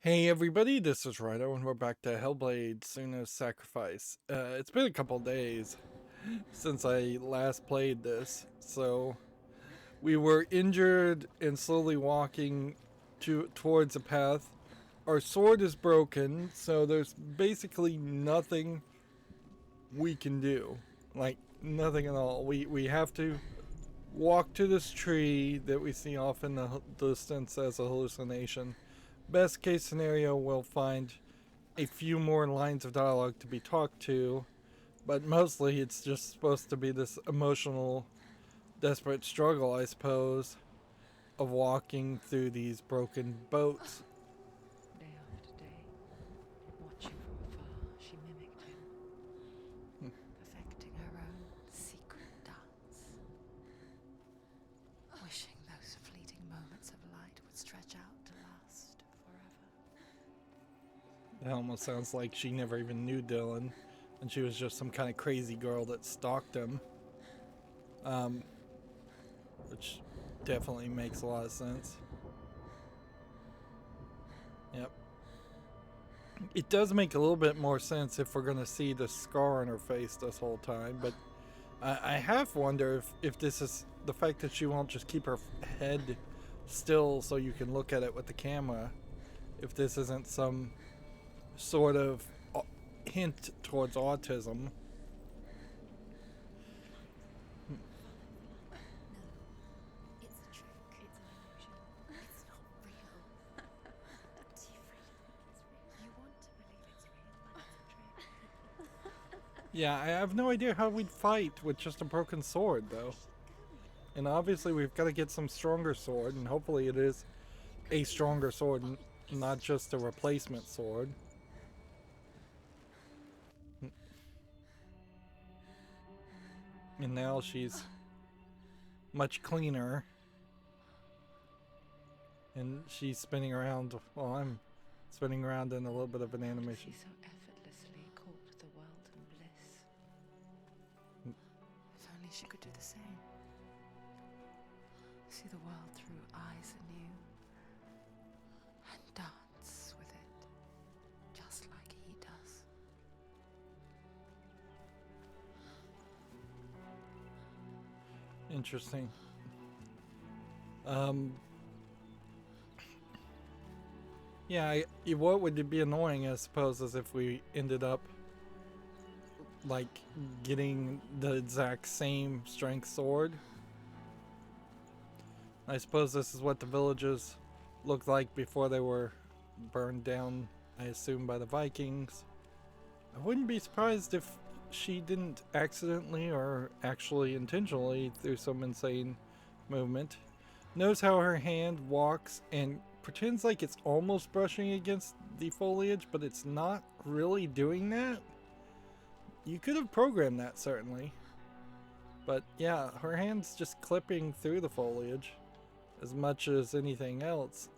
Hey everybody, this is Rydo and we're back to Hellblade Senua's Sacrifice. It's been a couple days since I last played this, so we were injured and slowly walking towards a path. Our sword is broken, so there's basically nothing we can do. Like, nothing at all. We have to walk to this tree that we see off in the distance as a hallucination. Best case scenario, we'll find a few more lines of dialogue to be talked to, but mostly it's just supposed to be this emotional, desperate struggle, I suppose, of walking through these broken boats. Day after day, watching from afar, she mimicked him, perfecting her own secret dance, wishing those fleeting moments of light would stretch out to last forever. It almost sounds like she never even knew Dylan, and she was just some kind of crazy girl that stalked him. Which definitely makes a lot of sense. Yep. It does make a little bit more sense if we're going to see the scar on her face this whole time, but I have wondered if this is the fact that she won't just keep her head still so you can look at it with the camera, if this isn't some sort of hint towards autism. It's a trick. It's an illusion. It's not real. You want to believe it's real, but it's a trick. Yeah, I have no idea how we'd fight with just a broken sword, though. And obviously we've got to get some stronger sword, and hopefully it is a stronger sword, not just a replacement sword. And now she's much cleaner. And she's spinning around while I'm spinning around in a little bit of an animation. She so effortlessly caught the world in bliss. If only she could do the same. See the world through eyes anew and dance with it, just like he does. Interesting. Yeah, what would be annoying, I suppose, is if we ended up like getting the exact same strength sword. I suppose this is what the villages looked like before they were burned down, I assume, by the Vikings. I wouldn't be surprised if she didn't accidentally or actually intentionally, through some insane movement, knows how her hand walks and pretends like it's almost brushing against the foliage, but it's not really doing that. You could have programmed that, certainly. But yeah, her hand's just clipping through the foliage as much as anything else.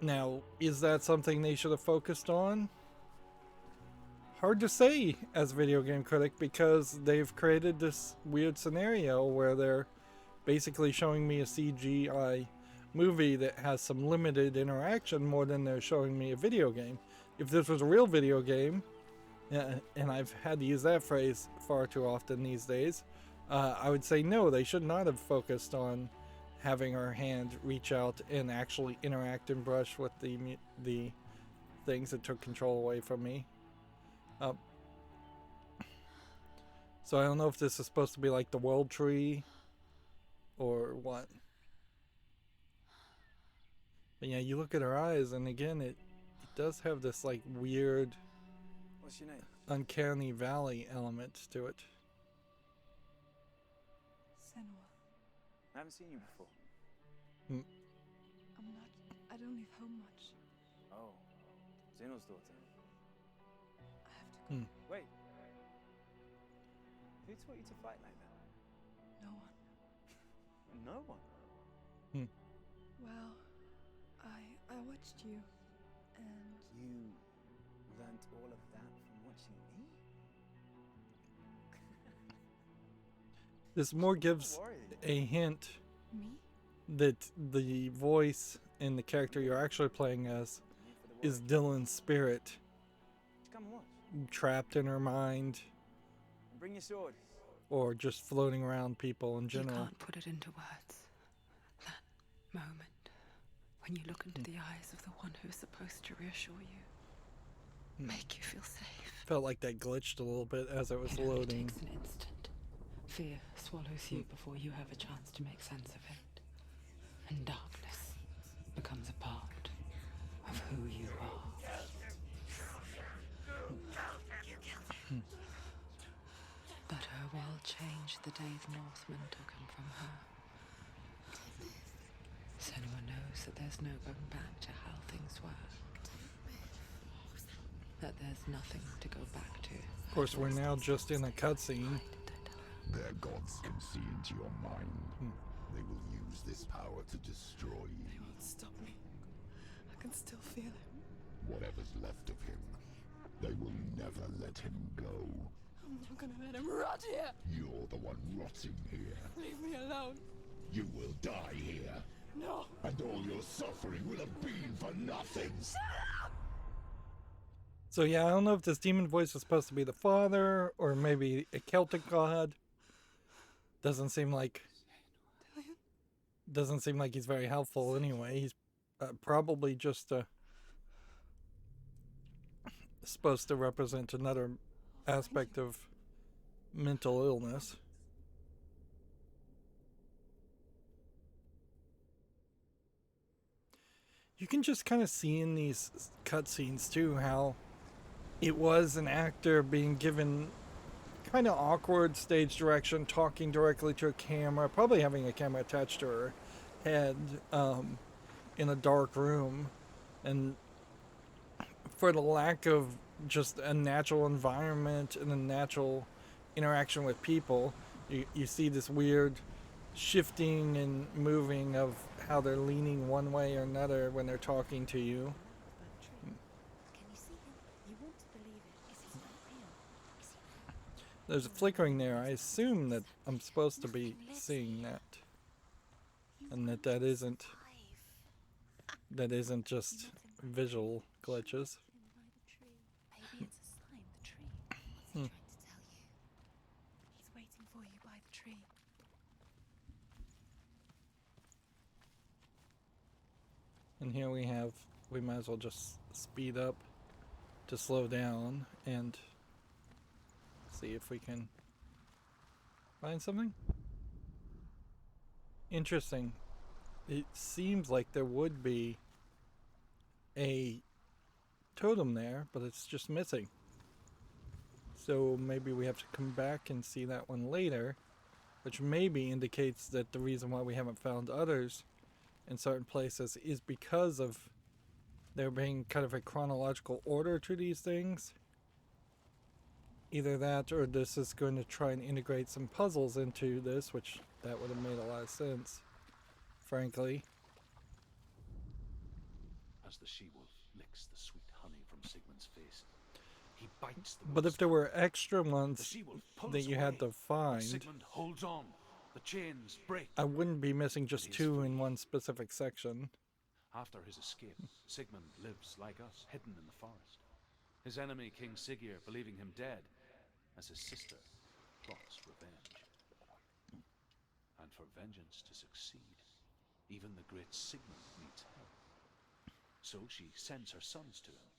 Now, is that something they should have focused on? Hard to say as a video game critic, because they've created this weird scenario where they're basically showing me a CGI movie that has some limited interaction more than they're showing me a video game. If this was a real video game, and I've had to use that phrase far too often these days, I would say no, they should not have focused on having her hand reach out and actually interact and brush with the things that took control away from me. So I don't know if this is supposed to be like the world tree or what. But yeah, you look at her eyes, and again, it does have this like weird, What's your name? uncanny valley element to it. Senua. I haven't seen you before. I don't leave home much. Oh, Zeno's daughter. I have to go. Wait. Who taught you to fight like that? No one. No one. Well, I watched you, and You learned all of that from watching me? This more gives Don't worry. a hint me? that the voice and the character you're actually playing as is Dylan's spirit Come watch. trapped in her mind And bring your sword. or just floating around people in You general. can't put it into words. That moment when you look into the eyes of the one who is supposed to reassure you, make you feel safe. Felt like that glitched a little bit as it was It only loading. takes an instant. Fear swallows you before you have a chance to make sense of it. And darkness becomes a part of who you are. But her world changed the day the Northmen took him from her. Senua knows that there's no going back to how things were. That there's nothing to go back to. Of course, we're now just in a cutscene. Their gods can see into your mind. They will use this power to destroy They you. won't stop me. I can still feel it. Whatever's left of him, they will never let him go. I'm not gonna let him rot here. You're the one rotting here. Leave me alone. You will die here, No. and all your suffering will have been for nothing. So yeah, I don't know if this demon voice is supposed to be the father or maybe a Celtic god. Doesn't seem like he's very helpful anyway. He's probably just supposed to represent another aspect of mental illness. You can just kind of see in these cutscenes too how it was an actor being given kind of awkward stage direction, talking directly to a camera, probably having a camera attached to her head in a dark room. And for the lack of just a natural environment and a natural interaction with people, you see this weird shifting and moving of how they're leaning one way or another when they're talking to you. Can you see him? You want to believe it. Is he not real? Is he not? There's a flickering there. I assume that I'm supposed to be seeing that, and that isn't just visual glitches. Maybe it's a sign, the tree. What's he trying to tell you? He's waiting for you by the tree. And here we might as well just speed up to slow down and see if we can find something. Interesting. It seems like there would be a totem there, but it's just missing. So maybe we have to come back and see that one later, which maybe indicates that the reason why we haven't found others in certain places is because of there being kind of a chronological order to these things. Either that or this is going to try and integrate some puzzles into this, which that would have made a lot of sense, frankly. As the she-wolf licks the sweet honey from Sigmund's face, he bites the But if there were extra the ones she-wolf pulls that you had away. to find, Sigmund holds on. The chains break. I wouldn't be missing just two in one specific section. After his escape, Sigmund lives like us, hidden in the forest. His enemy, King Siggeir, believing him dead, as his sister plots revenge. And for vengeance to succeed, even the great Sigmund needs help. So she sends her sons to him.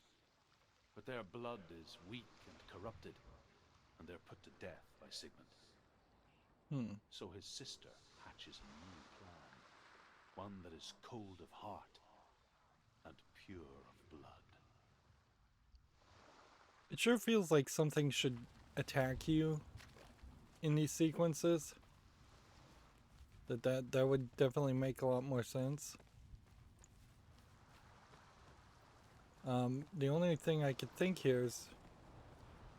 But their blood is weak and corrupted, and they're put to death by Sigmund. So his sister hatches a new plan, one that is cold of heart and pure of blood. It sure feels like something should attack you in these sequences. That would definitely make a lot more sense. The only thing I could think here is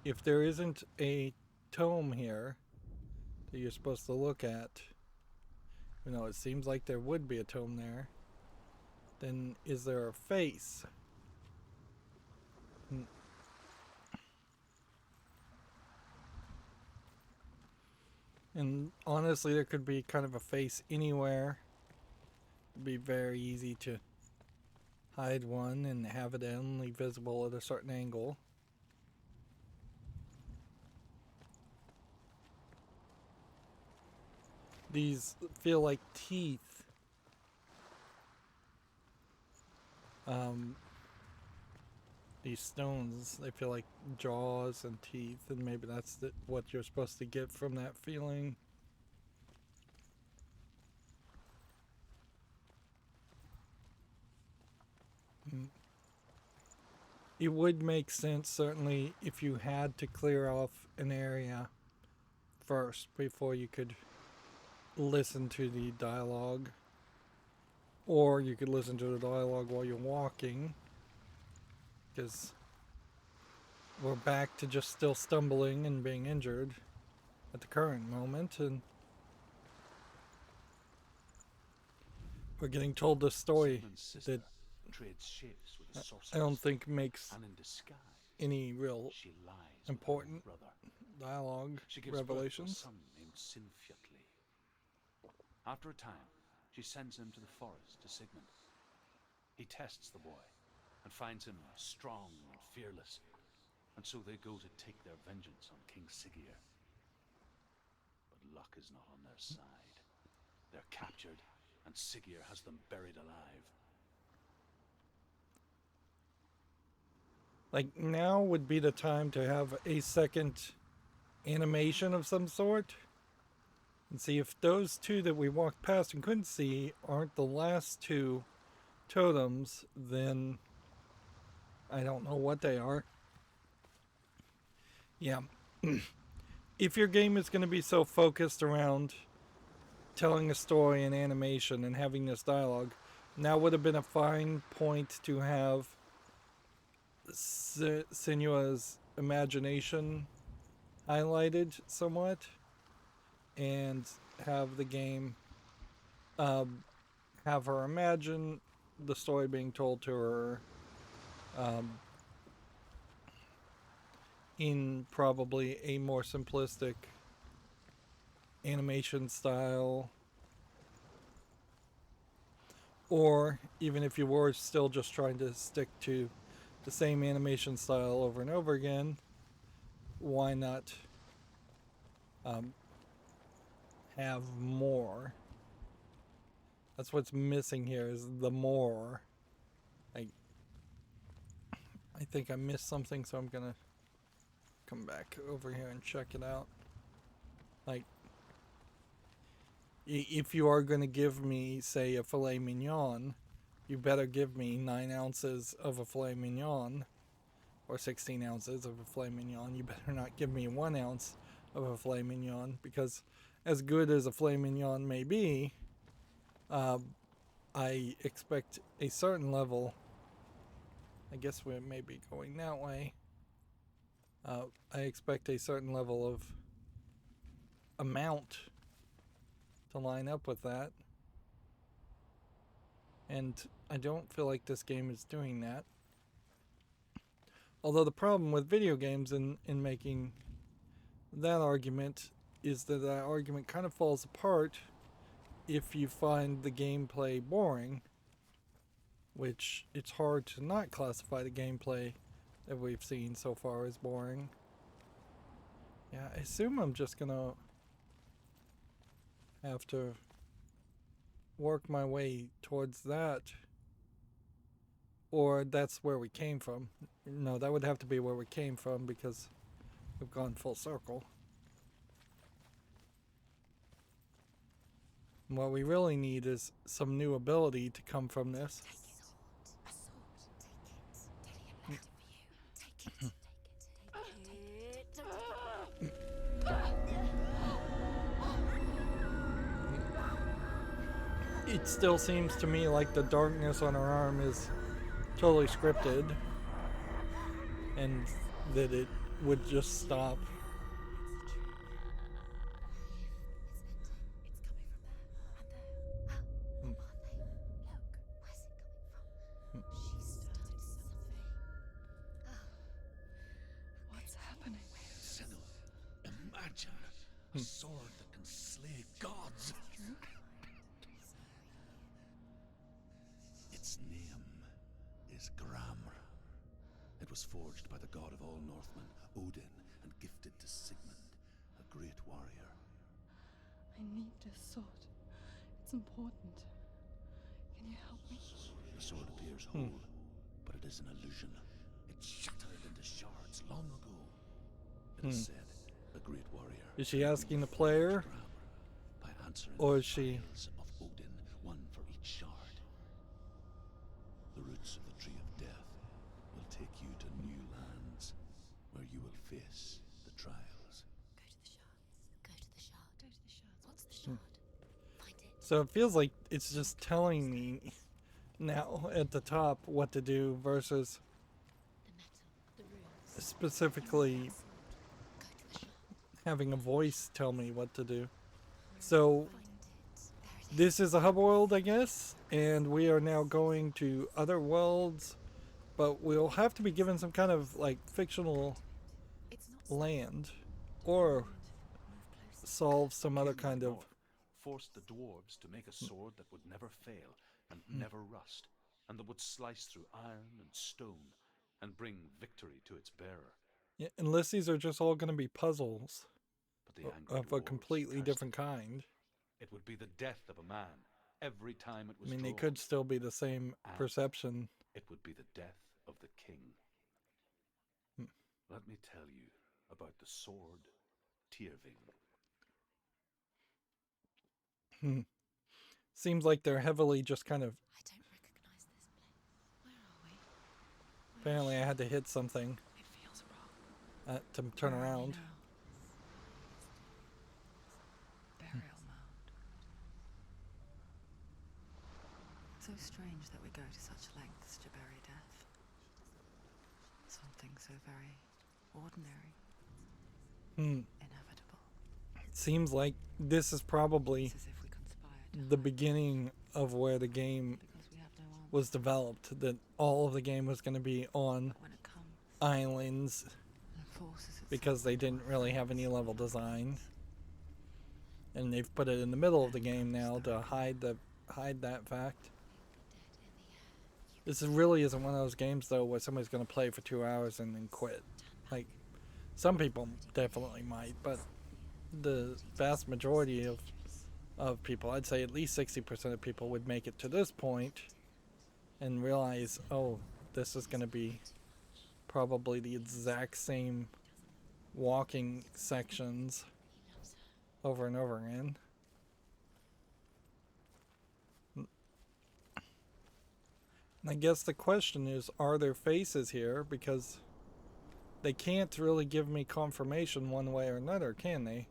if there isn't a tome here that you're supposed to look at, you know, it seems like there would be a tome there, then is there a face? And honestly, there could be kind of a face anywhere It'd be very easy to hide one and have it only visible at a certain angle. These feel like teeth. These stones, they feel like jaws and teeth, and maybe that's what you're supposed to get from that feeling. It would make sense, certainly, if you had to clear off an area first before you could listen to the dialogue. Or you could listen to the dialogue while you're walking. Because we're back to just still stumbling and being injured at the current moment. And we're getting told this story that trades shapes with a I don't sorceress, think makes and in disguise any real she lies with her important brother. dialogue She gives birth to a revelations. son named Sinfiotli. After a time, she sends him to the forest to Sigmund. He tests the boy and finds him strong and fearless, and so they go to take their vengeance on King Siggeir. But luck is not on their side. They're captured, and Siggeir has them buried alive. Like, now would be the time to have a second animation of some sort. And see if those two that we walked past and couldn't see aren't the last two totems, then I don't know what they are. Yeah. If your game is going to be so focused around telling a story and animation and having this dialogue, now would have been a fine point to have Senua's imagination highlighted somewhat, and have the game have her imagine the story being told to her in probably a more simplistic animation style. Or even if you were still just trying to stick to the same animation style over and over again, why not have more? That's what's missing here, is the more. I think I missed something, so I'm gonna come back over here and check it out. Like, if you are gonna give me, say, a filet mignon, you better give me 9 ounces of a filet mignon, or 16 ounces of a filet mignon. You better not give me 1 ounce of a filet mignon, because as good as a filet mignon may be, I expect a certain level. I guess we may be going that way. I expect a certain level of amount to line up with that. And I don't feel like this game is doing that. Although the problem with video games in making that argument is that argument kind of falls apart if you find the gameplay boring, which it's hard to not classify the gameplay that we've seen so far as boring. Yeah, I assume I'm just gonna have to work my way towards that. Or that's where we came from. No, that would have to be where we came from, because we've gone full circle. And what we really need is some new ability to come from this. A sword. Take it. Daddy, I'm ready for you. Take it. It still seems to me like the darkness on her arm is totally scripted, and that it would just stop. What's happening? Senua, imagine a sword that can slay gods. is Gramr. It was forged by the god of all Northmen, Odin, and gifted to Sigmund, a great warrior. I need this sword. It's important. Can you help me? The sword appears whole, but it is an illusion. It shattered into shards long ago. It is said a great warrior. Is she asking the player? By answering Or the is she... vials of Odin, one for each shard. The roots of the Tree of Death will take you to new lands, where you will face the trials. Go to the shards. Go to the shard. Go to the shards. What's the shard? Find it. So it feels like it's just telling me now at the top what to do versus The metal. The runes. specifically Go to the shard. having a voice tell me what to do. So Find it. There it is. this is a hub world, I guess, and we are now going to other worlds, but we'll have to be given some kind of like fictional It's not land or move closer. solve some other King kind of North forced the dwarves to make a sword that would never fail and never rust, and that would slice through iron and stone and bring victory to its bearer. yeah, unless these are just all going to be puzzles But the angry of a dwarves completely cursed different it. kind. It would be the death of a man every time it I was mean, they drawn. could still be the same And perception. It would be the death of the king. Let me tell you about the sword Tyrving. Seems like they're heavily just kind of... I don't recognize this place. Where are we? Apparently I had to hit something It feels wrong. to turn Where are we around. now? Burial mound. So strange that we go to such lengths to bury death. Something so very ordinary, inevitable. Seems like this is probably It's as if we conspired to the hide beginning of where the game because we have no answer. was developed, that all of the game was going to be on But when it comes islands and forces itself because they didn't really have any level design, and they've put it in the middle of the game now to hide that fact. This really isn't one of those games though where somebody's going to play for 2 hours and then quit. Like some people definitely might, but the vast majority of people, I'd say at least 60% of people, would make it to this point and realize, oh, this is going to be probably the exact same walking sections over and over again. I guess the question is, are there faces here? Because they can't really give me confirmation one way or another, can they?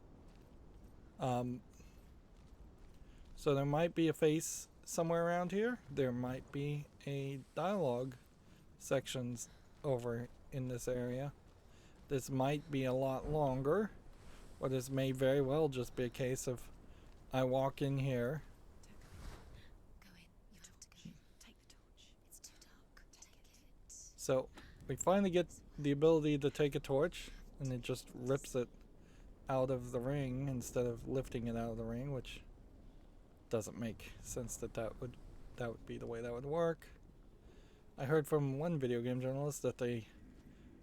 So there might be a face somewhere around here. There might be a dialogue sections over in this area. This might be a lot longer, or this may very well just be a case of I walk in here. Go in. You have to go. Take the torch. It's too dark. Take it. So we finally get the ability to take a torch, and it just rips it out of the ring instead of lifting it out of the ring, which doesn't make sense that would be the way that would work. I heard from one video game journalist that they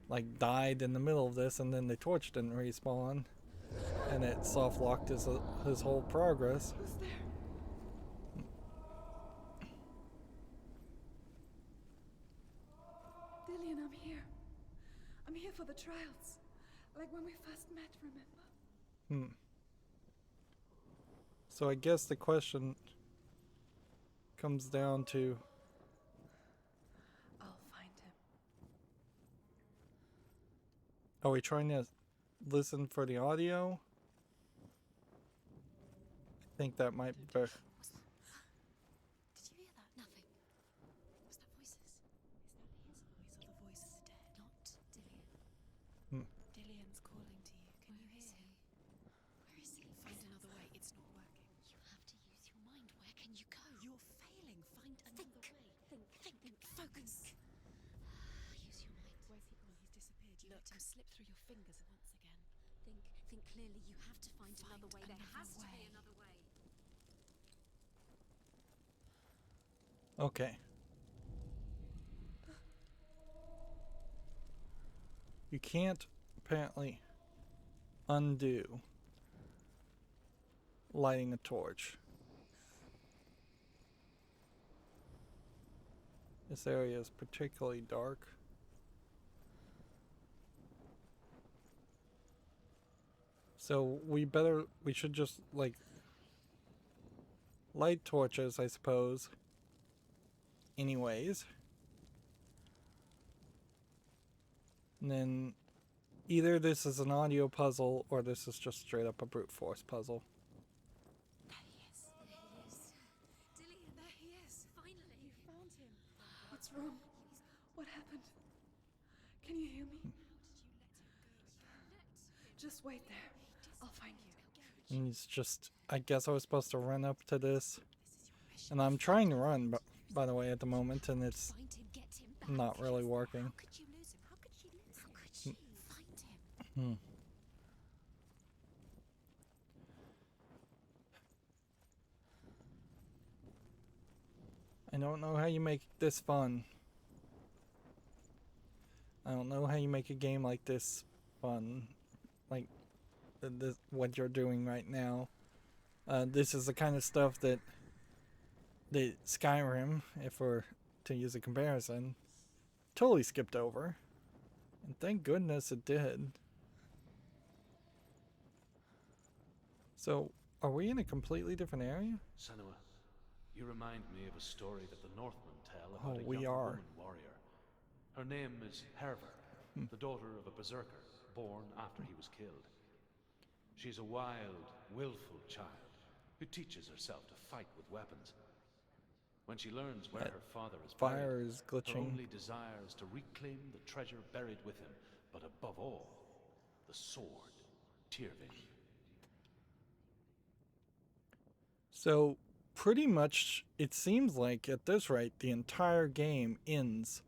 like died in the middle of this, and then the torch didn't respawn, and it soft locked his whole progress. Who's there? Dillian, I'm here. I'm here for the trials. Like when we first met, remember? So I guess the question comes down to, I'll find him. are we trying to listen for the audio? I think that might be better. Did you hear that? Nothing. Was that voices? Is that his voice or the voice of the dead? Not Dillian. Dillian's calling to you. Can you hear him? Where is he? Find another way. It's not working. You have to use your mind. Where can you go? You're failing. Find another way. Think. Focus. Use your mind. Where's he gone? He's disappeared. You let him slip through your fingers once again. Think clearly. You have to find another way. There another has to be way. another way. Okay. You can't apparently undo lighting a torch. This area is particularly dark. So we should just like light torches, I suppose. Anyways. And then either this is an audio puzzle or this is just straight up a brute force puzzle. There he is. There he is. Dilly, there he is. Finally. You found him. What's wrong? What happened? Can you hear me? Just wait there. I'll find you. And it's just, I guess I was supposed to run up to this. And I'm trying to run, by the way, at the moment, and it's Find him, get him back. not really working. How could you lose him? How could she lose him? How could she find him? I don't know how you make this fun. I don't know how you make a game like this fun. Like this, what you're doing right now. This is the kind of stuff that Skyrim, if we're to use a comparison, totally skipped over. And thank goodness it did. So, are we in a completely different area? Senua, you remind me of a story that the Northmen tell about a we young are. woman warrior. Her name is Herver, the daughter of a berserker, born after he was killed. She's a wild, willful child who teaches herself to fight with weapons. When she learns where her father is Fire buried, is her glitching. only desire is to reclaim the treasure buried with him, but above all, the sword, Tyrving. So, pretty much, it seems like at this rate, the entire game ends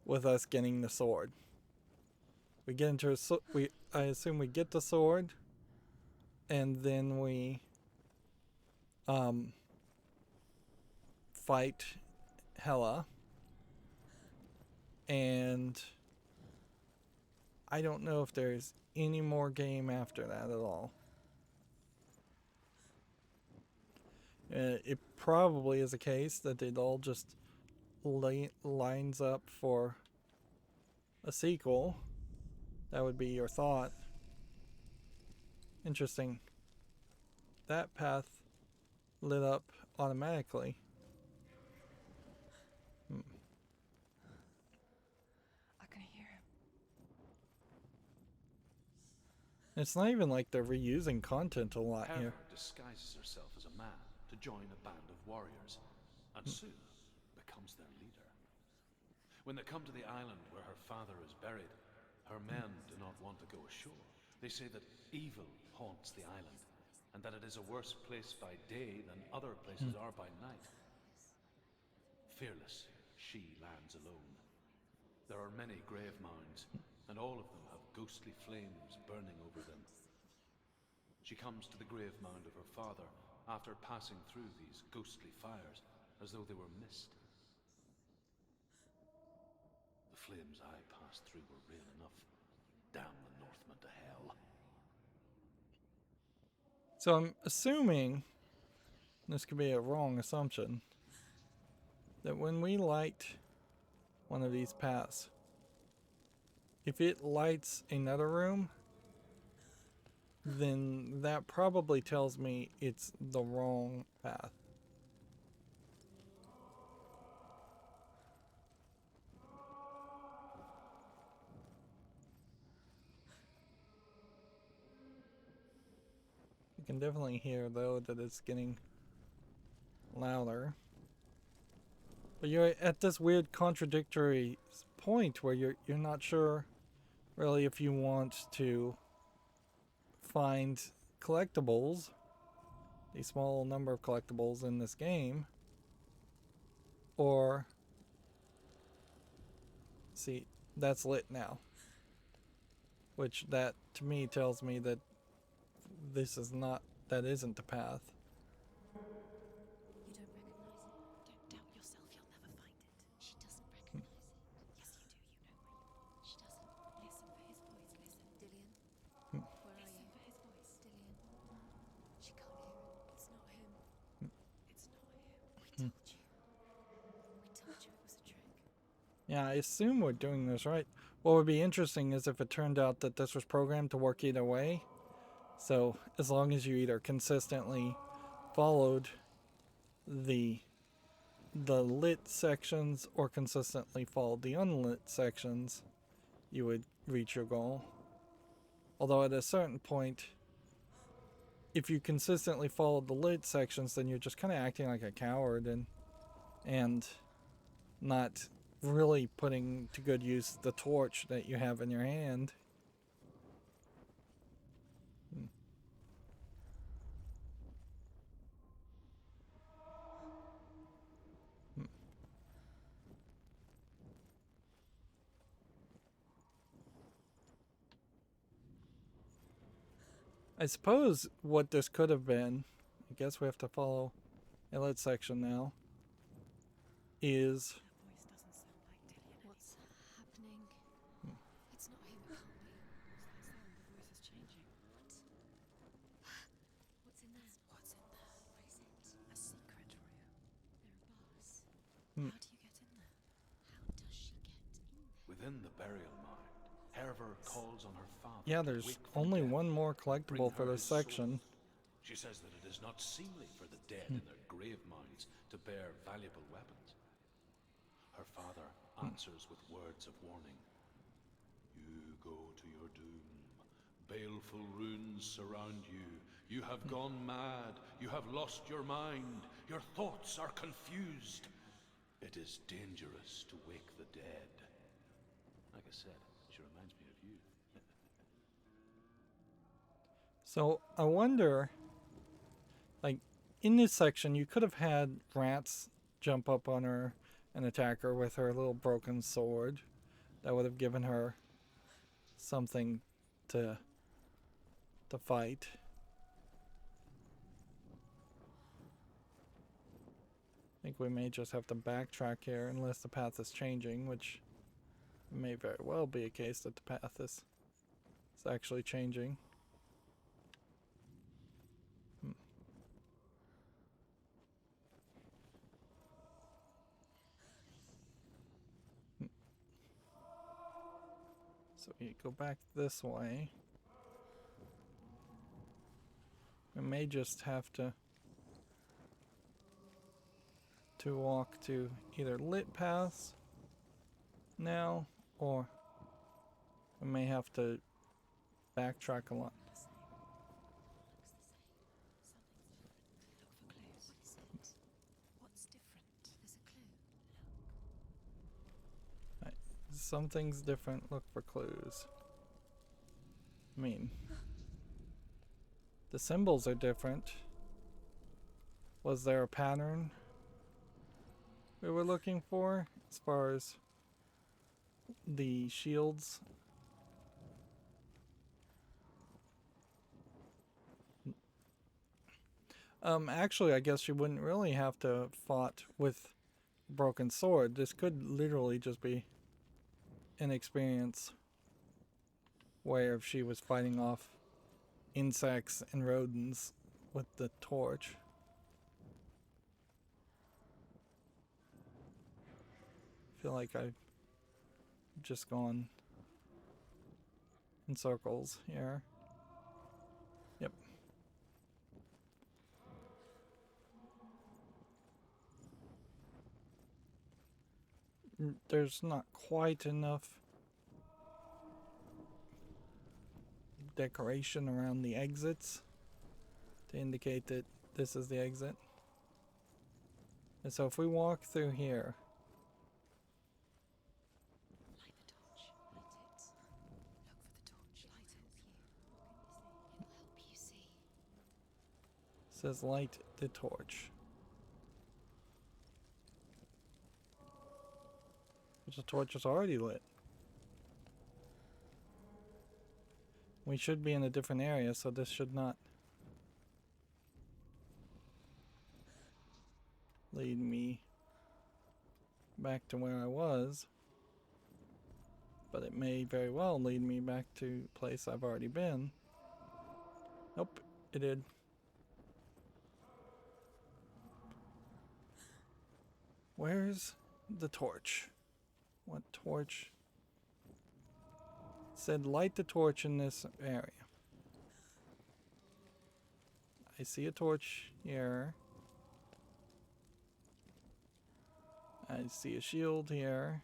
with us getting the sword. We get into I assume we get the sword, and then we fight Hela, and I don't know if there's any more game after that at all. It probably is a case that it all just lines up for a sequel. That would be your thought. Interesting. That path lit up automatically. I can hear him. It's not even like they're reusing content a lot here. Herver disguises herself as a man to join a band of warriors, and soon becomes their leader. When they come to the island where her father is buried, her men do not want to go ashore. They say that evil haunts the island, and that it is a worse place by day than other places are by night. Fearless, she lands alone. There are many grave mounds, and all of them have ghostly flames burning over them. She comes to the grave mound of her father after passing through these ghostly fires as though they were mist. The flames I passed through were real enough. Damn the Northmen to hell. So I'm assuming, this could be a wrong assumption, that when we light one of these paths, if it lights another room, then that probably tells me it's the wrong path. You can definitely hear, though, that it's getting louder. But you're at this weird contradictory point where you're not sure really if you want to find collectibles, a small number of collectibles in this game, or see, that's lit now, which that to me tells me that this is not, that isn't the path. You don't recognize it? Don't doubt yourself, you'll never find it. She doesn't recognize it. Yes, you do, you know where you are. She doesn't. Listen for told you it was a trick. Yeah, I assume we're doing this right. What would be interesting is if it turned out that this was programmed to work either way. So as long as you either consistently followed the lit sections or consistently followed the unlit sections, you would reach your goal. Although at a certain point, if you consistently followed the lit sections, then you're just kind of acting like a coward and not really putting to good use the torch that you have in your hand. I suppose what this could have been, I guess we have to follow a lit section now, is That voice doesn't sound like Dillian. What's happening? It's not him, it can't be. What's that sound? The voice is changing. What? What's in there? What's in there? What is it? A secret, Roya. There are bars. How do you get in there? How does she get in there? Within the burial mound, Herver calls on her father. yeah, to there's wake from only death, one more bring collectible for her this his soul. section. She says that it is not seemly for the dead in their grave mounds to bear valuable weapons. Her father answers with words of warning. You go to your doom. Baleful runes surround you. You have gone mad. You have lost your mind. Your thoughts are confused. It is dangerous to wake the dead. Like I said, she reminds me of you. So I wonder, like, in this section, you could have had rats jump up on her and attack her with her little broken sword. That would have given her something to fight. I think we may just have to backtrack here unless the path is changing, which may very well be a case that the path is actually changing. So we go back this way. We may just have to walk to either lit paths now, or we may have to backtrack a lot. What's different? There's a clue. Right. Something's different. Look for clues. I mean, the symbols are different. Was there a pattern we were looking for as far as the shields? Actually, I guess you wouldn't really have to fought with a broken sword. This could literally just be an experience where if she was fighting off insects and rodents with the torch. I feel like I've just gone in circles here. Yep. There's not quite enough decoration around the exits to indicate that this is the exit. And so if we walk through here, Light the torch. Light it. Look for the torch. Light it. It'll help you see. it says light the torch. Which the torch is already lit. We should be in a different area, so this should not lead me back to where I was. But it may very well lead me back to a place I've already been. Nope, it did. Where's the torch. What torch? Said light the torch in this area. I see a torch here. I see a shield here.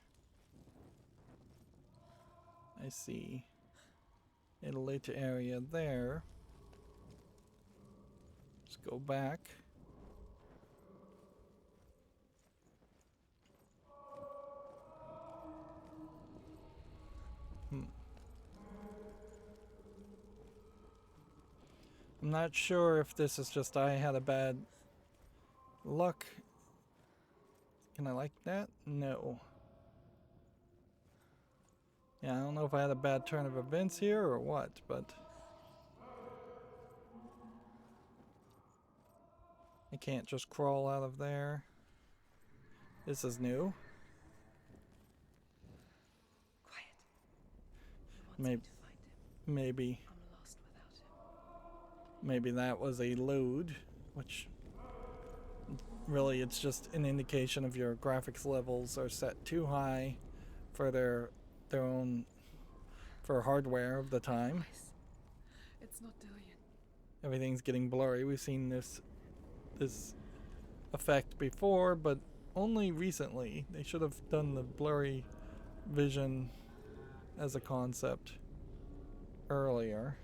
I see a lit area there. Let's go back. I'm not sure if this is just I had a bad luck. Can I like that? No. Yeah, I don't know if I had a bad turn of events here or what, but I can't just crawl out of there. This is new. Quiet. He wants me to find him. Maybe I'm lost without him. maybe that was a load, which really it's just an indication of your graphics levels are set too high for their own for hardware of the time. It's not Dillian. Everything's getting blurry. We've seen this effect before, but only recently. They should have done the blurry vision as a concept earlier.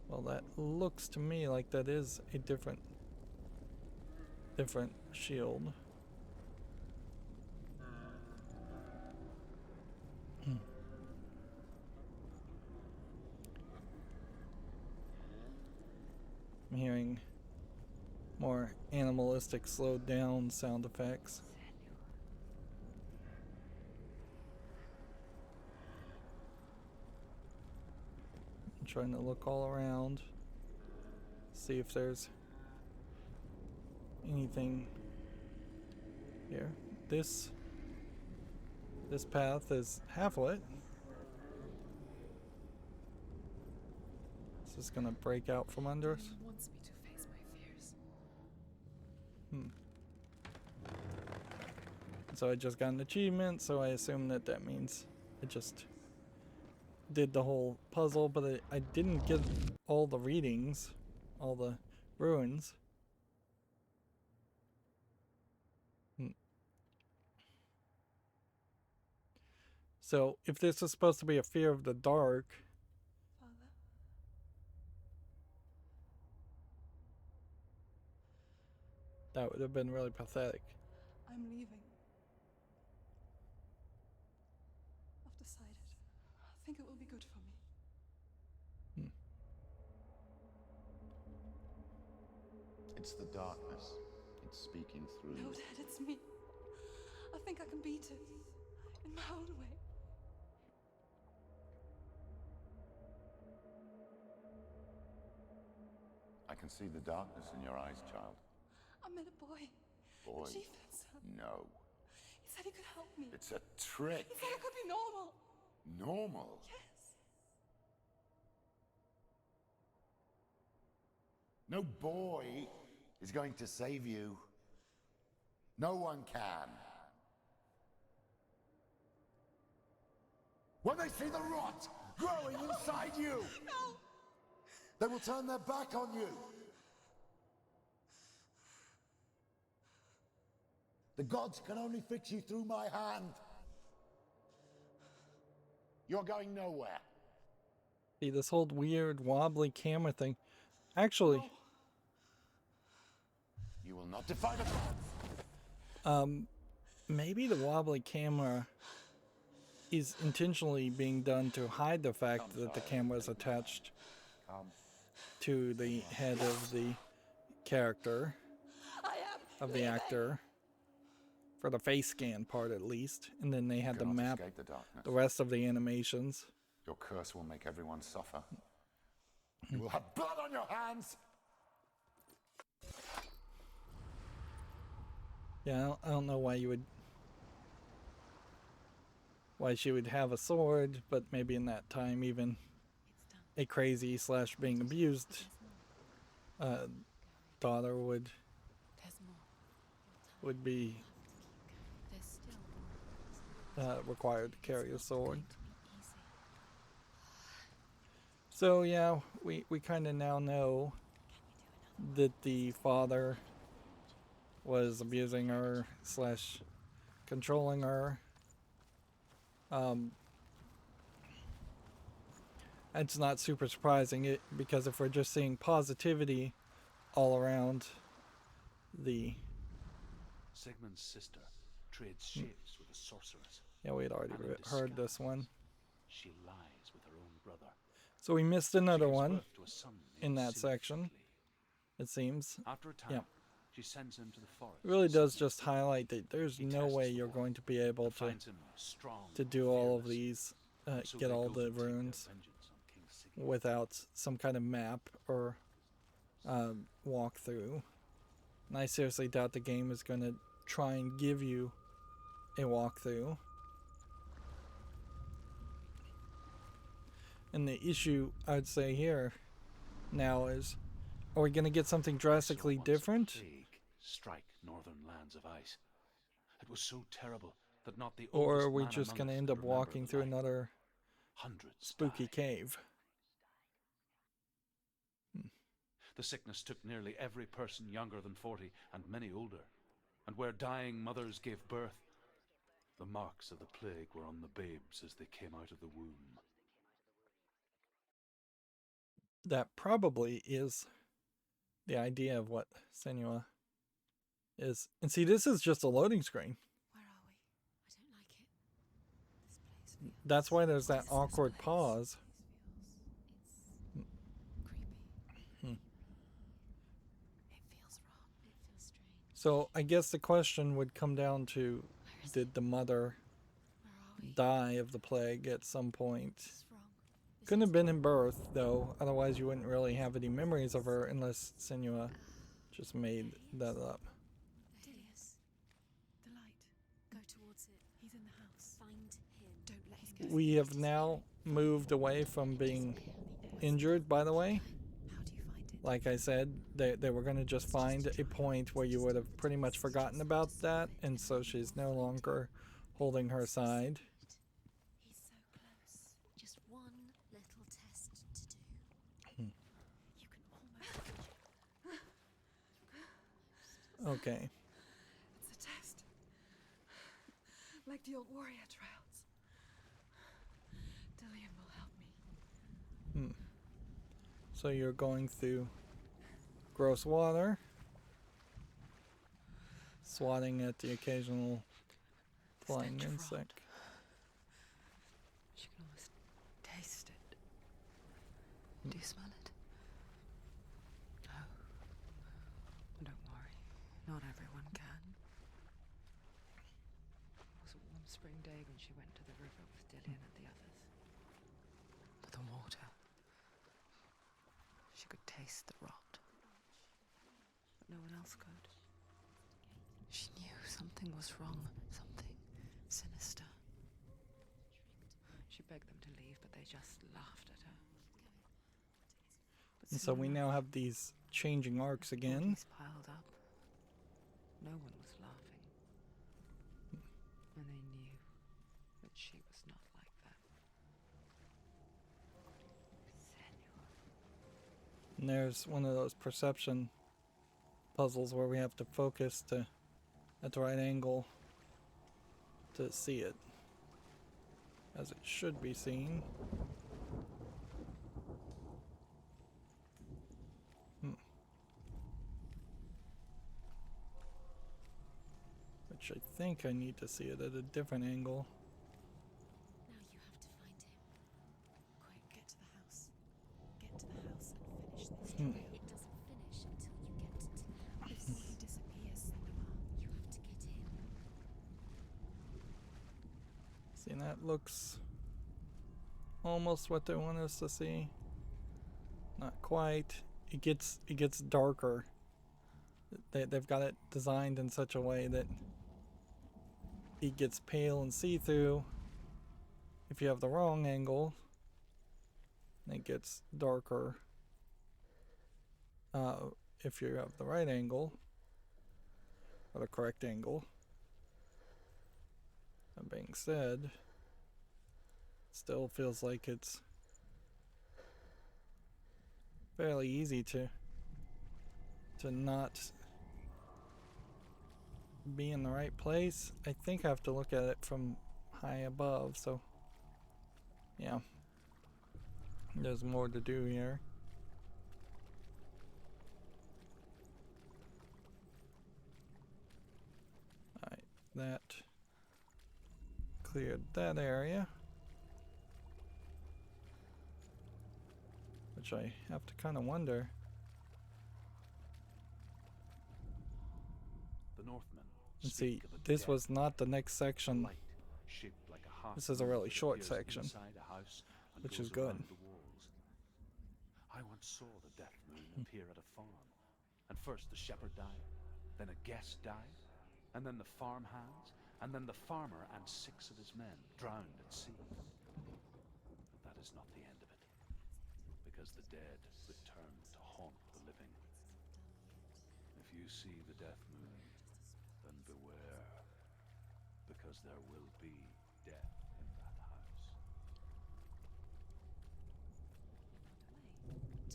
Well, that looks to me like that is a different shield. I'm hearing more animalistic, slowed down sound effects. I'm trying to look all around, see if there's anything here. This path is half lit. Is this gonna break out from under us? He wants me to face my fears. So I just got an achievement, so I assume that means I just did the whole puzzle, but I didn't get all the readings, all the ruins. So if this is supposed to be a fear of the dark, Father? that would have been really pathetic. I'm leaving. I've decided. I think it will be good for me. It's the darkness. It's speaking through No, you. Dad, it's me. I think I can beat it. In my own way. I can see the darkness in your eyes, child. I met a boy. Boy. The chieftain's son. No. He said he could help me. It's a trick. He said I could be normal. Normal. Yes. No boy is going to save you. No one can. When they see the rot growing inside you, No. they will turn their back on you. The gods can only fix you through my hand. You're going nowhere. See, this whole weird wobbly camera thing. Actually, You will not defy the gods. maybe the wobbly camera is intentionally being done to hide the fact that the camera is attached to the head of the character, I am. of the actor, for the face scan part at least, and then they had to cannot map escape the darkness. the rest of the animations. Your curse will make everyone suffer. You will have blood on your hands. Yeah, I don't know why she would have a sword, but maybe in that time even a crazy / being abused daughter would There's more. be There's still more. required to carry a sword. Going to be easy. So yeah, we kind of now know that the father was abusing her slash controlling her. It's not super surprising because if we're just seeing positivity all around the... Sigmund's sister trades shapes with a sorceress. Yeah, we had already And in heard this disguise, one. She lies with her own brother. So we missed She another gives one birth to a son in named that section, Celtic. it seems. After a time, Yeah. she sends him to the forest. It really to does Sigmund. just highlight that there's He no tests way the you're boy going to be able and to finds him strong do and all of fearless. these, So get they all go the to take their runes vengeance on King Sigurd. without some kind of map or walkthrough. And I seriously doubt the game is going to try and give you a walkthrough. And the issue I'd say here now is, are we going to get something drastically I saw once a different? plague strike northern lands of ice. It was so terrible that not the Or are oldest we man just among going to us end could up remember walking the through like. another Hundreds spooky died. cave? The sickness took nearly every person younger than 40 and many older. And where dying mothers gave birth, the marks of the plague were on the babes as they came out of the womb. That probably is the idea of what Senua is. And see, this is just a loading screen. Where are we? I don't like it. This place feels... That's why there's that What is this awkward place? pause. It's creepy. It feels wrong. It feels strange. So I guess the question would come down to, Where is did the mother Where are we? die of the plague at some point? This is wrong. This Couldn't is have been in birth, though. Otherwise, you wouldn't really have any memories of her unless Senua just made that up. Dilius. The light. Go towards it. He's in the house. Find him. Don't let him go. We have now moved away from being injured, by the way. How do you find it? Like I said, they were going to just find a point where you would have pretty much forgotten about that, and so she's no longer holding her side. He's so close. Just one little test to do. You can almost... Okay. It's a test. Like the old warrior trials. Dillian will help me. So you're going through gross water, swatting at the occasional flying stench of insect. rot. She can almost taste it. Do you smell it? No. Don't worry. Not everyone can. It was a warm spring day when she went to the river with Dillian and the others. But the water. She could taste the rot. But no one else could. She knew something was wrong. Something sinister. She begged them to leave, but they just laughed at her. But And so we soon now enough, have these changing arcs again. bodies piled up. No one was laughing. And they knew that she was not like that. Senua. And there's one of those perception puzzles where we have to focus at the right angle to see it as it should be seen. Which I think I need to see it at a different angle. Now you have to find him. Quick, get to the house. Get to the house and finish this trial. It doesn't finish until you get to the house. Before he disappears, Senua. You have to get him. See, that looks almost what they want us to see. Not quite. It gets darker. They've got it designed in such a way that it gets pale and see-through. If you have the wrong angle, it gets darker. if you have the right angle, or the correct angle. That being said, still feels like it's fairly easy to not be in the right place. I think I have to look at it from high above, so yeah, there's more to do here. Alright, that cleared that area, which I have to kind of wonder. The Northmen Let's see, speak of a this death was not the next section. light shaped like a half This is a moon really that short appears section, inside a house and which goes is good. around the walls. I once saw the death moon appear at a farm, and first the shepherd died, then a guest died, and then the farm hands, and then the farmer and 6 of his men drowned at sea. But that is not the end of it, because the dead return to haunt the living. If you see the death moon, then beware, because there will be death in that house. To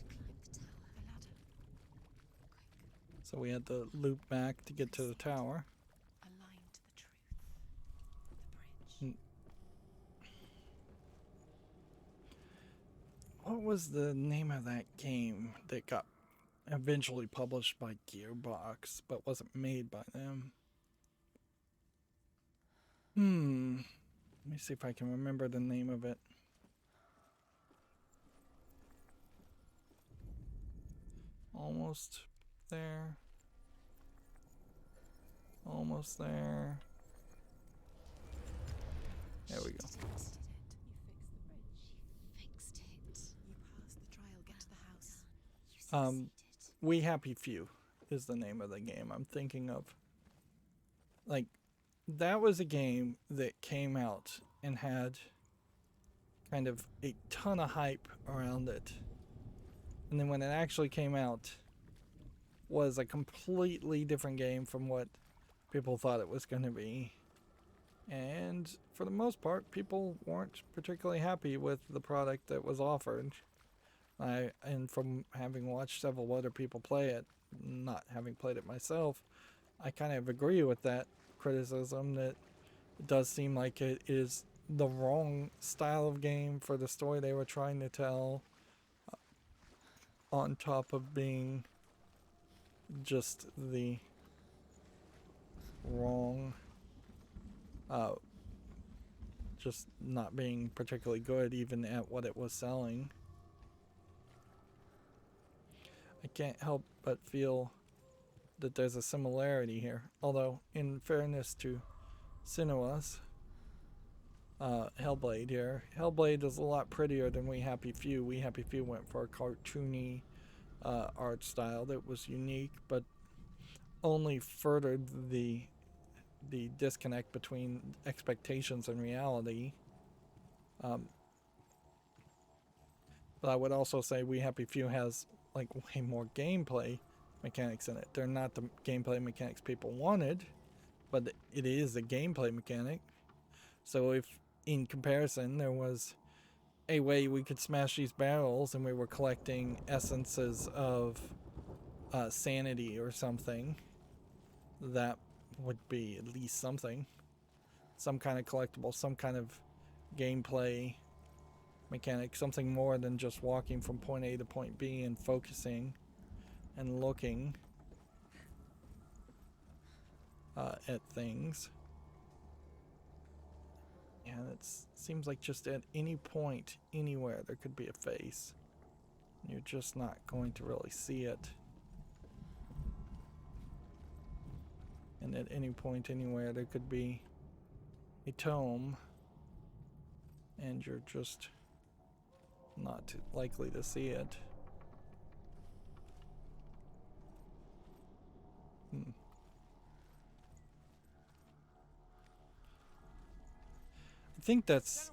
climb the tower. The ladder. Quick. So we had to loop back to get to the tower. Aligned to the truth. The bridge. What was the name of that game that got eventually published by Gearbox but wasn't made by them? Let me see if I can remember the name of it. Almost there. Almost there. There we go. You fixed it. You passed the trial. Get to the house. You succeeded. We Happy Few is the name of the game I'm thinking of. Like, that was a game that came out and had kind of a ton of hype around it. And then when it actually came out, was a completely different game from what people thought it was going to be. And for the most part, people weren't particularly happy with the product that was offered. And from having watched several other people play it, not having played it myself, I kind of agree with that criticism that it does seem like it is the wrong style of game for the story they were trying to tell, on top of being just the wrong, just not being particularly good even at what it was selling. I can't help but feel that there's a similarity here. Although, in fairness to Senua's Hellblade here, Hellblade is a lot prettier than We Happy Few. We Happy Few went for a cartoony art style that was unique, but only furthered the disconnect between expectations and reality. But I would also say We Happy Few has like way more gameplay mechanics in it. They're not the gameplay mechanics people wanted, but it is a gameplay mechanic. So if in comparison there was a way we could smash these barrels and we were collecting essences of sanity or something, that would be at least something. Some kind of collectible, some kind of gameplay mechanic, something more than just walking from point A to point B and focusing and looking at things. And it seems like just at any point, anywhere, there could be a face. You're just not going to really see it. And at any point, anywhere, there could be a tome, and you're just not likely to see it. I think that's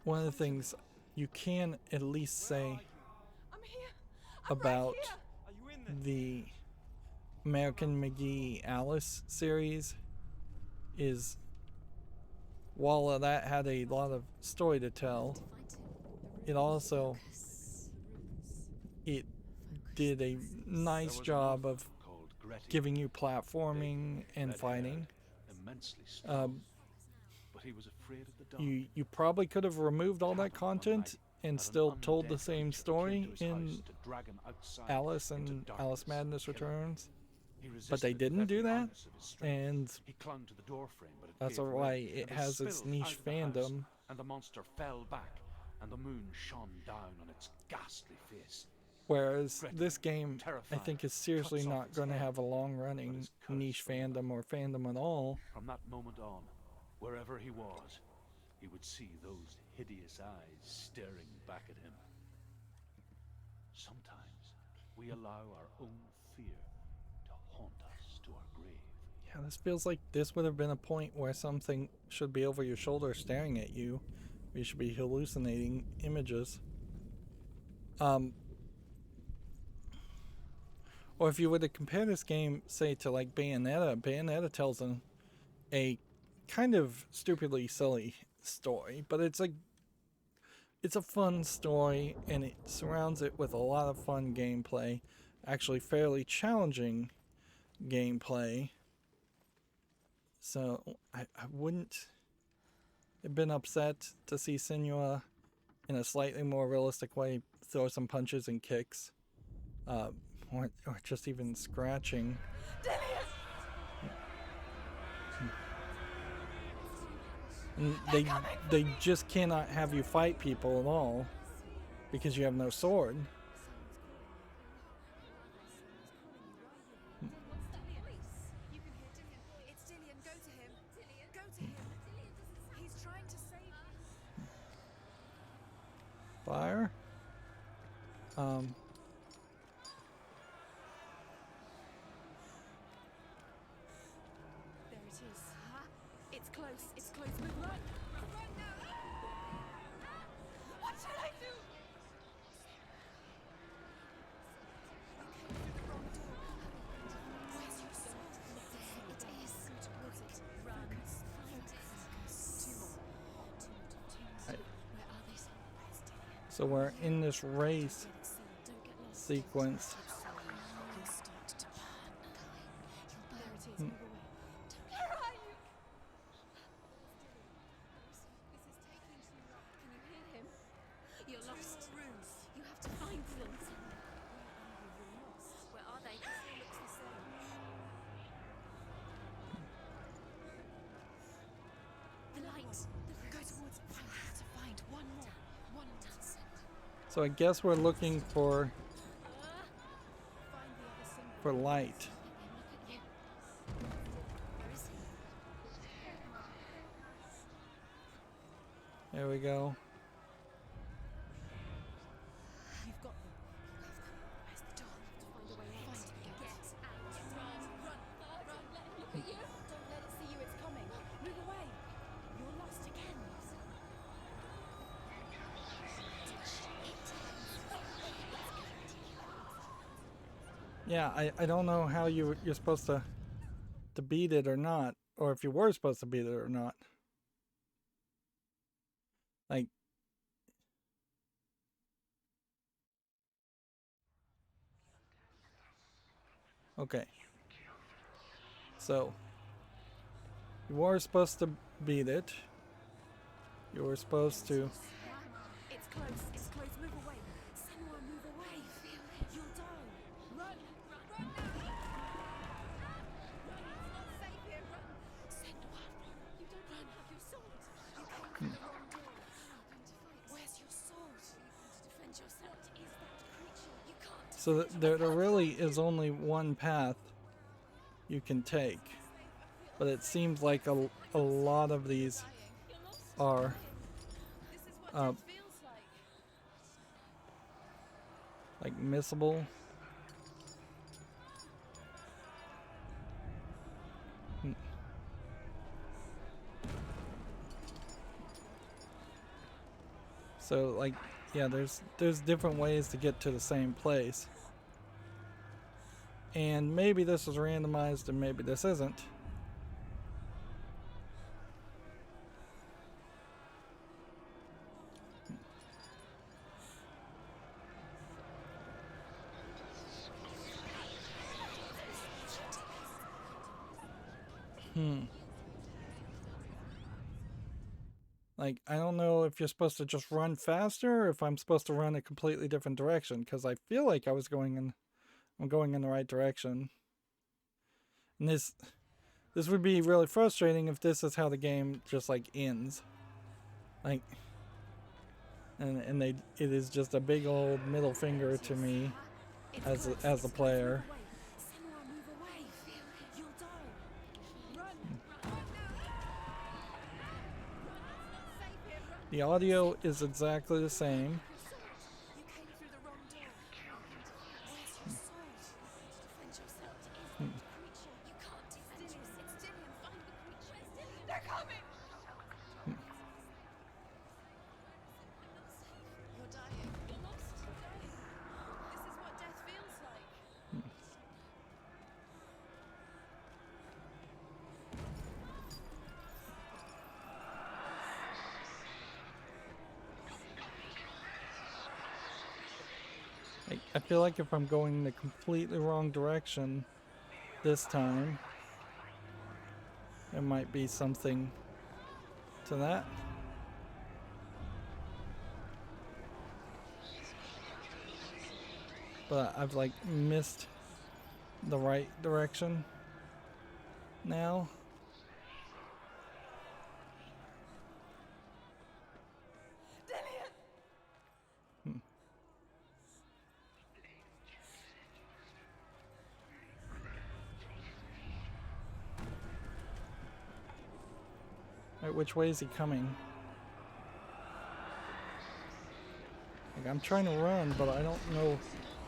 one of the things you can at least say. I'm here. about the American McGee Alice series is, while that had a lot of story to tell, it also did a nice job of giving you platforming and fighting. But he was afraid of the dark. You probably could have removed all that content and still told the same story in Alice and Alice Madness Returns, but they didn't do that, and he clung to the doorframe, but it that's gave why way, it and they has its spilled out niche of the house, fandom. and the monster fell back, and the moon shone down on its ghastly face. Whereas Threatening, this game, I terrifying, think, is seriously cuts off not its going to head, have a long-running but is cursed niche from fandom or fandom at all. From that moment on, wherever he was, he would see those hideous eyes staring back at him. Sometimes we allow our own fear to haunt us to our grave. Yeah, this feels like this would have been a point where something should be over your shoulder staring at you. You should be hallucinating images. Or if you were to compare this game, say, to like Bayonetta tells a kind of stupidly silly story, but it's a fun story, and it surrounds it with a lot of fun gameplay, actually fairly challenging gameplay. So I wouldn't have been upset to see Senua in a slightly more realistic way throw some punches and kicks, or just even scratching. And they just cannot have you fight people at all because you have no sword. You can hear Dillian. It's Dillian. Go to him. Go to him. He's trying to save you. Fire. There it is. It's close. It's close. Move. Run. Run now. What should I do? You came through the wrong door. Where's your sword? It is. Go towards it. Run. Find it. Two more. Right. Where are they? Where's Dillian? So we're in this race Don't get lost. sequence. He'll start to burn. There it is. Move away. Where are you? This is taking too long. Can you hear him? You're lost. You have to find them. Where are they? This all looks the same. The light. Go towards it. You have to find one more. One more. So I guess we're looking for Find the other symbol. for light. There we go. You've got them. Where's the door? Find a way out. Get out. Run. Let him look at you. Don't let it see you. It's coming. Move away. You're lost again. Yeah, I don't know how you're supposed to beat it or not, or if you were supposed to beat it or not. Like, okay. So you were supposed to beat it. You were supposed to. It's close. It's close. Move away. Senua, move away. You'll die. Run. Run now. Run. It's not safe here. Run. Senua, you don't have your sword. You came through the wrong door. How are you going to fight? Where's your sword? Are you going to defend yourself? What is that creature? You can't. So there really is only one path you can take, but it seems like a lot of these are This is what death feels like. missable. So like yeah, there's different ways to get to the same place. And maybe this is randomized and maybe this isn't. Like, I don't know if you're supposed to just run faster or if I'm supposed to run a completely different direction, because I feel like I'm going in the right direction. And this would be really frustrating if this is how the game just like ends. Like, and it is just a big old middle finger to me as a player. Senua, move away. You'll die. Run. The audio is exactly the same. You came through the wrong door. Where's your sword? Defend yourself. It is the creature. You can't defend yourself. It's Dillian. Find the creature. They're coming. You're dying. You're lost. You're dying. This is what death feels like. I feel like if I'm going the completely wrong direction this time, there might be something to that. But I've like missed the right direction now. Right, which way is he coming? Like, I'm trying to run, but I don't know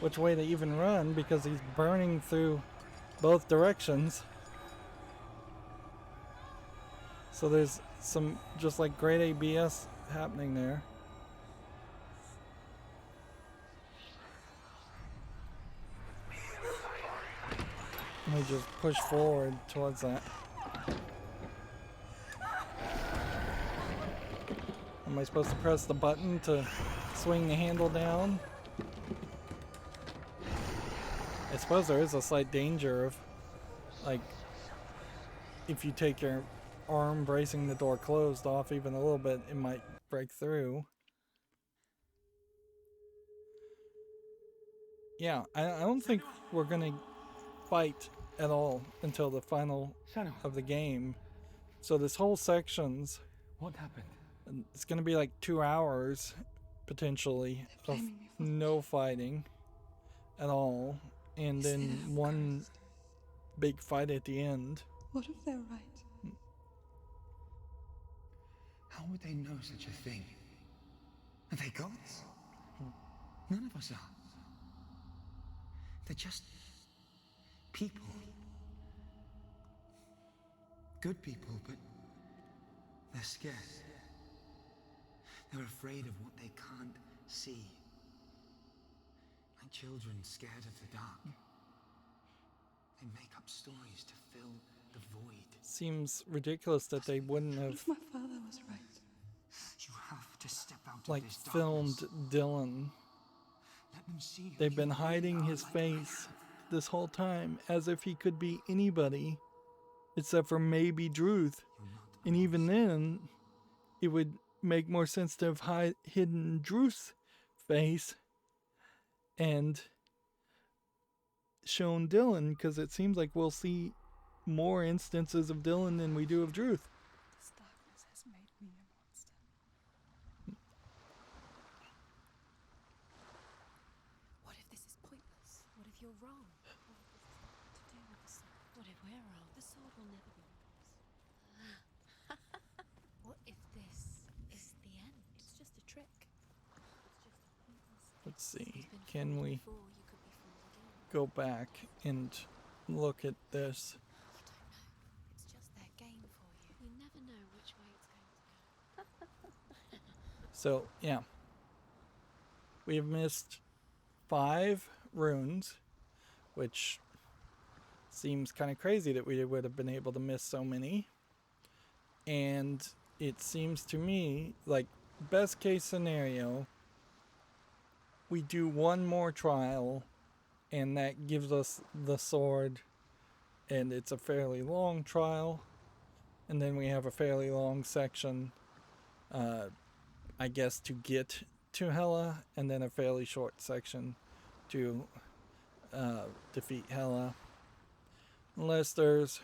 which way to even run because he's burning through both directions. So there's some just like great ABS happening there. Let me just push forward towards that. Am I supposed to press the button to swing the handle down? I suppose there is a slight danger of, like, if you take your arm bracing the door closed off even a little bit, it might break through. Yeah, I don't think we're gonna fight at all until the final of the game. So this whole section's, What happened? it's gonna be like 2 hours potentially of no fighting at all, and then one big fight at the end. What if they're right? How would they know such a thing? Are they gods? None of us are. They're just people. Good people, but they're scared. They're afraid of what they can't see. Like children scared of the dark. They make up stories to fill the void. Seems ridiculous that they wouldn't have My father was right. You have to step out like of this filmed darkness. Dylan. Let them see who They've you been really hiding are, his like face this whole time as if he could be anybody except for maybe Druth. And even then, it would make more sense to have hidden Druth's face and shown Dylan, because it seems like we'll see more instances of Dylan than we do of Druth. This darkness has made me a monster. What if this is pointless? What if you're wrong? What if this is nothing to do with the sword? What if we're wrong? The sword will never be yours. What if this is the end? It's just a trick. It's just a pointless. Let's see, You've been can fooled we before, you could be fooled again. go back and look at this? You don't know. It's just their game for you. You never know which way it's going to go. So, yeah. We have missed 5 runes, which seems kind of crazy that we would have been able to miss so many. And it seems to me like best case scenario, we do one more trial and that gives us the sword, and it's a fairly long trial, and then we have a fairly long section, I guess, to get to Hela, and then a fairly short section to defeat Hela, unless there's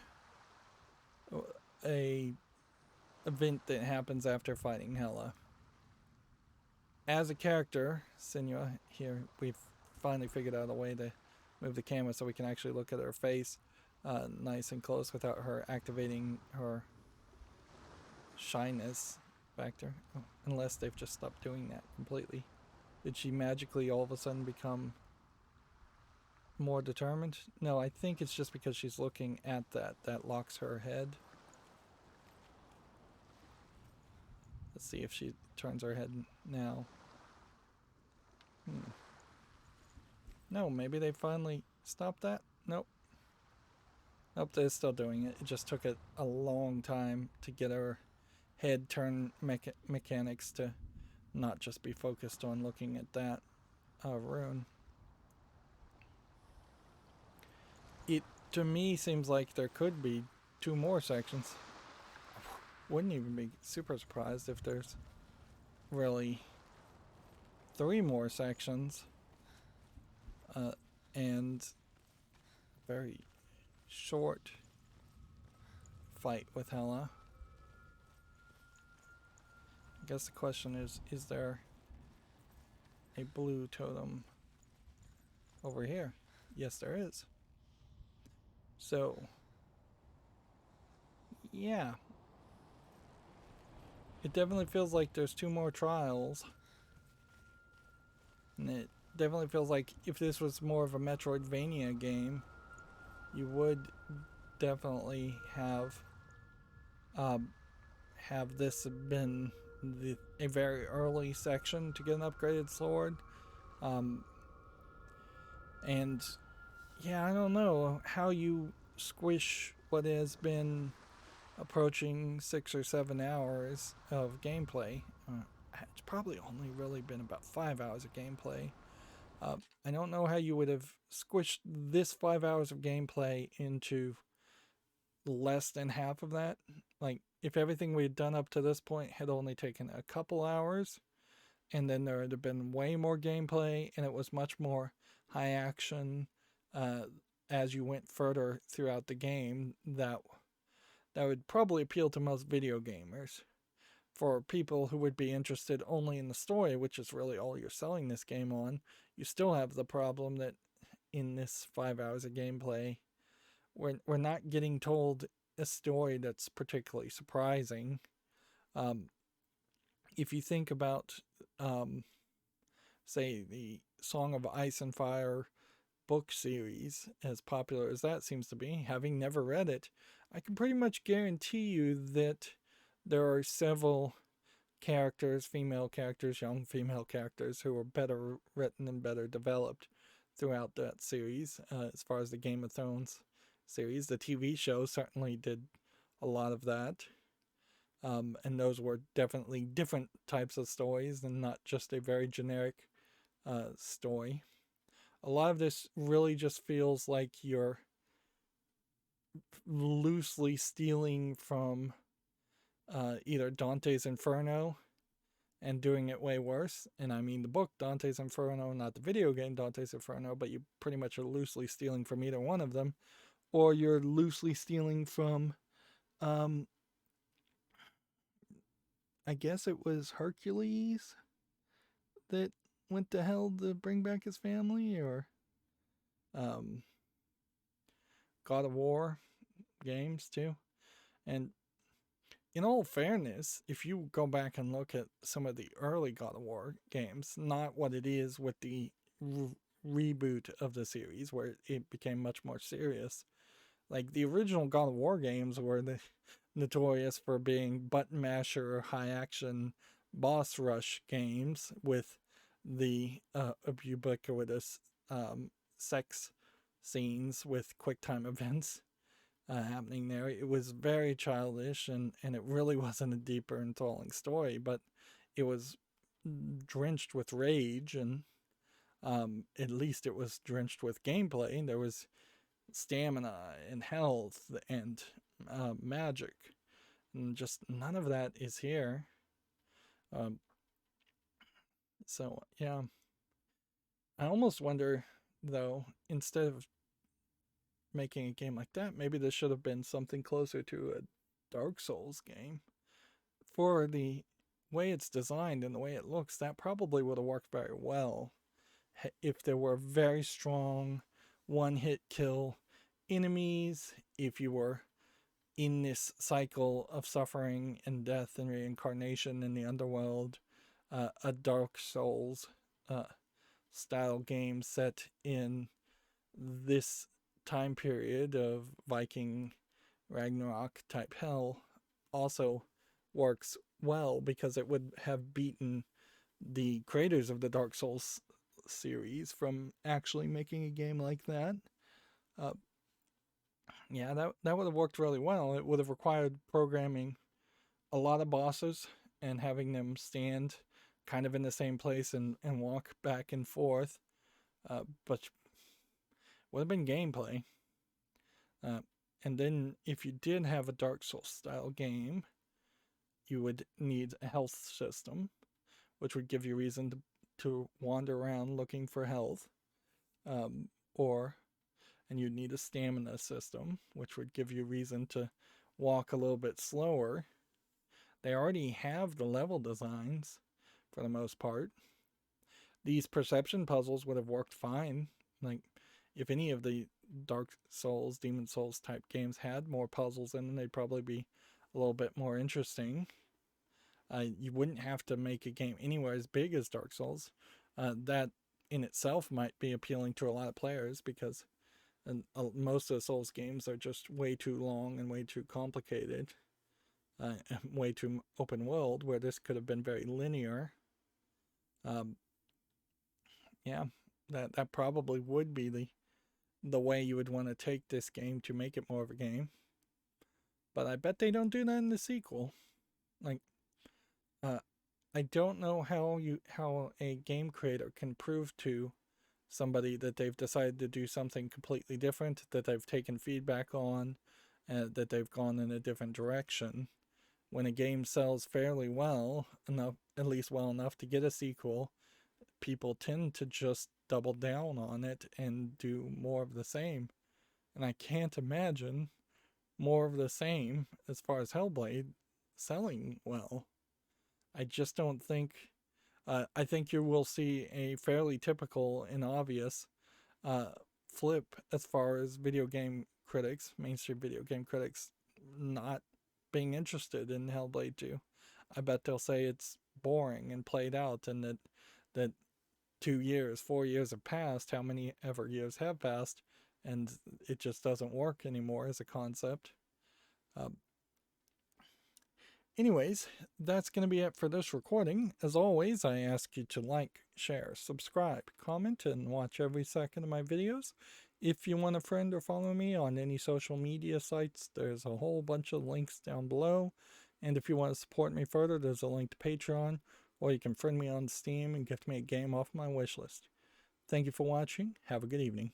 a event that happens after fighting Hela. As a character, Senua, here we've finally figured out a way to move the camera so we can actually look at her face nice and close without her activating her shyness factor. Oh, unless they've just stopped doing that completely. Did she magically all of a sudden become more determined? No, I think it's just because she's looking at that locks her head. Let's see if she turns her head now. No, maybe they finally stopped that? Nope. Nope, they're still doing it. It just took a long time to get her head turn mechanics to not just be focused on looking at that rune. It, to me, seems like there could be 2 more sections. Wouldn't even be super surprised if there's really 3 more sections. And very short fight with Hela. I guess the question is there a blue totem over here? Yes, there is. So, yeah. It definitely feels like there's 2 more trials. And it definitely feels like if this was more of a Metroidvania game, you would definitely have this been a very early section to get an upgraded sword. And yeah, I don't know how you squish what has been approaching 6 or 7 hours of gameplay. It's probably only really been about 5 hours of gameplay. I don't know how you would have squished this 5 hours of gameplay into less than half of that. Like, if everything we'd done up to this point had only taken a couple hours, and then there would have been way more gameplay, and it was much more high action as you went further throughout the game, that would probably appeal to most video gamers. For people who would be interested only in the story, which is really all you're selling this game on, you still have the problem that in this 5 hours of gameplay, we're not getting told a story that's particularly surprising. If you think about, say, the Song of Ice and Fire book series, as popular as that seems to be, having never read it, I can pretty much guarantee you that there are several characters, female characters, young female characters, who are better written and better developed throughout that series. As far as the Game of Thrones series, the TV show certainly did a lot of that. And those were definitely different types of stories and not just a very generic story. A lot of this really just feels like you're loosely stealing from either Dante's Inferno and doing it way worse. And I mean the book Dante's Inferno, not the video game Dante's Inferno, but you pretty much are loosely stealing from either one of them. Or you're loosely stealing from, I guess it was Hercules that went to hell to bring back his family, or God of War games too. And in all fairness, if you go back and look at some of the early God of War games, not what it is with the reboot of the series, where it became much more serious. Like, the original God of War games were notorious for being button masher, high action boss rush games with the ubiquitous sex scenes with QuickTime events happening there. It was very childish, and it really wasn't a deeper, enthralling story, but it was drenched with rage, and at least it was drenched with gameplay. There was stamina and health and magic, and just none of that is here. So yeah, I almost wonder, though, instead of making a game like that, maybe this should have been something closer to a Dark Souls game. For the way it's designed and the way it looks, that probably would have worked very well if there were very strong one-hit kill enemies, if you were in this cycle of suffering and death and reincarnation in the underworld, a Dark Souls style game set in this time period of Viking Ragnarok type hell also works well, because it would have beaten the creators of the Dark Souls series from actually making a game like that. Yeah, that would have worked really well. It would have required programming a lot of bosses and having them stand kind of in the same place and walk back and forth, but would have been gameplay. And then if you did have a Dark Souls style game, you would need a health system, which would give you reason to wander around looking for health, and you'd need a stamina system, which would give you reason to walk a little bit slower. They already have the level designs for the most part. These perception puzzles would have worked fine. Like, if any of the Dark Souls, Demon Souls type games had more puzzles in them, they'd probably be a little bit more interesting. You wouldn't have to make a game anywhere as big as Dark Souls. That in itself might be appealing to a lot of players, because most of the Souls games are just way too long and way too complicated, way too open world, where this could have been very linear. Yeah, that probably would be the way you would want to take this game to make it more of a game. But I bet they don't do that in the sequel. Like, I don't know how a game creator can prove to somebody that they've decided to do something completely different, that they've taken feedback on, that they've gone in a different direction. When a game sells fairly well enough, at least well enough to get a sequel, people tend to just double down on it and do more of the same. And I can't imagine more of the same as far as Hellblade selling well. I just don't think. I think you will see a fairly typical and obvious flip as far as video game critics, mainstream video game critics, not being interested in Hellblade 2. I bet they'll say it's boring and played out, and that 2 years, 4 years have passed, how many ever years have passed, and it just doesn't work anymore as a concept. Anyways, that's going to be it for this recording. As always, I ask you to like, share, subscribe, comment, and watch every second of my videos. If you want a friend or follow me on any social media sites, there's a whole bunch of links down below. And if you want to support me further, there's a link to Patreon, or you can friend me on Steam and gift me a game off my wishlist. Thank you for watching. Have a good evening.